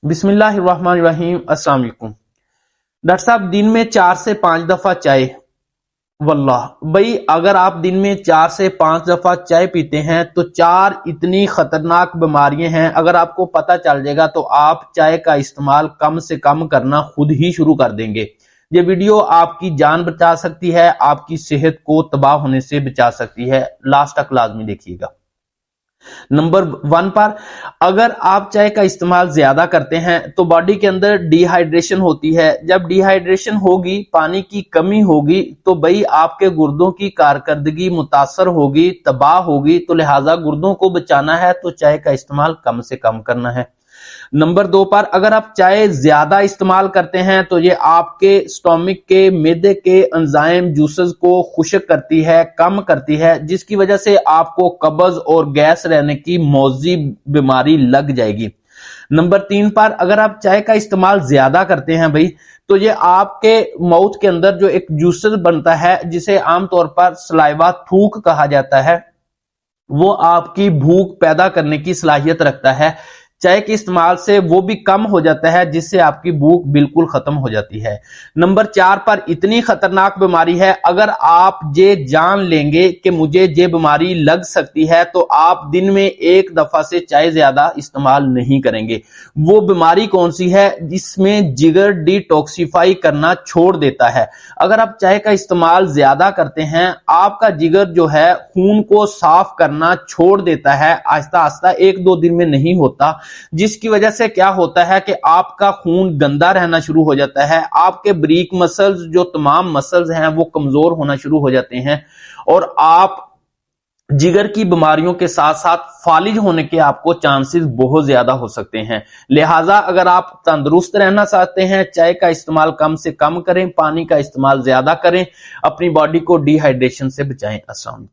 बिस्मिल्लाहिर्रहमानिर्रहीम। अस्सलाम वालेकुम। डॉक्टर साहब, दिन में 4 से 5 दफा चाय। वल्लाह भाई, अगर आप दिन में 4 से 5 दफा चाय पीते हैं तो 4 इतनी खतरनाक बीमारियां हैं, अगर आपको पता चल जाएगा तो आप चाय का इस्तेमाल कम से कम करना खुद ही शुरू कर देंगे। ये वीडियो आपकी जान बचा सकती है, आपकी सेहत को तबाह होने से बचा सकती है। लास्ट तक लाजमी देखिएगा। नंबर 1 पर, अगर आप चाय का इस्तेमाल ज्यादा करते हैं तो बॉडी के अंदर डिहाइड्रेशन होती है। जब डिहाइड्रेशन होगी, पानी की कमी होगी, तो भाई आपके गुर्दों की कारकर्दगी मुतासर होगी, तबाह होगी। तो लिहाजा गुर्दों को बचाना है तो चाय का इस्तेमाल कम से कम करना है। नंबर 2 पर, अगर आप चाय ज्यादा इस्तेमाल करते हैं तो ये आपके स्टोमिक के, मैदे के एंजाइम जूसेस को खुश्क करती है, कम करती है, जिसकी वजह से आपको कब्ज और गैस रहने की मौजी बीमारी लग जाएगी। नंबर 3 पर, अगर आप चाय का इस्तेमाल ज्यादा करते हैं भाई, तो ये आपके माउथ के अंदर जो एक जूसेस बनता है, जिसे आमतौर पर सलाइवा, थूक कहा जाता है, वो आपकी भूख पैदा करने की सलाहियत रखता है। चाय के इस्तेमाल से वो भी कम हो जाता है, जिससे आपकी भूख बिल्कुल खत्म हो जाती है। नंबर 4 पर, इतनी खतरनाक बीमारी है, अगर आप ये जान लेंगे कि मुझे ये बीमारी लग सकती है तो आप दिन में 1 दफा से चाय ज्यादा इस्तेमाल नहीं करेंगे। वो बीमारी कौन सी है? जिसमें जिगर डिटॉक्सिफाई करना छोड़ देता है। अगर आप चाय का इस्तेमाल ज्यादा करते हैं, आपका जिगर जो है खून को साफ करना छोड़ देता है, आहिस्ता आहिस्ता, 1-2 दिन में नहीं होता, जिसकी वजह से क्या होता है कि आपका खून गंदा रहना शुरू हो जाता है, आपके ब्रीक मसल्स, जो तमाम मसल्स हैं, वो कमजोर होना शुरू हो जाते हैं और आप जिगर की बीमारियों के साथ साथ फालिज होने के आपको चांसेस बहुत ज्यादा हो सकते हैं। लिहाजा अगर आप तंदुरुस्त रहना चाहते हैं, चाय का इस्तेमाल कम से कम करें, पानी का इस्तेमाल ज्यादा करें, अपनी बॉडी को डिहाइड्रेशन से बचाएं। अस्सलाम।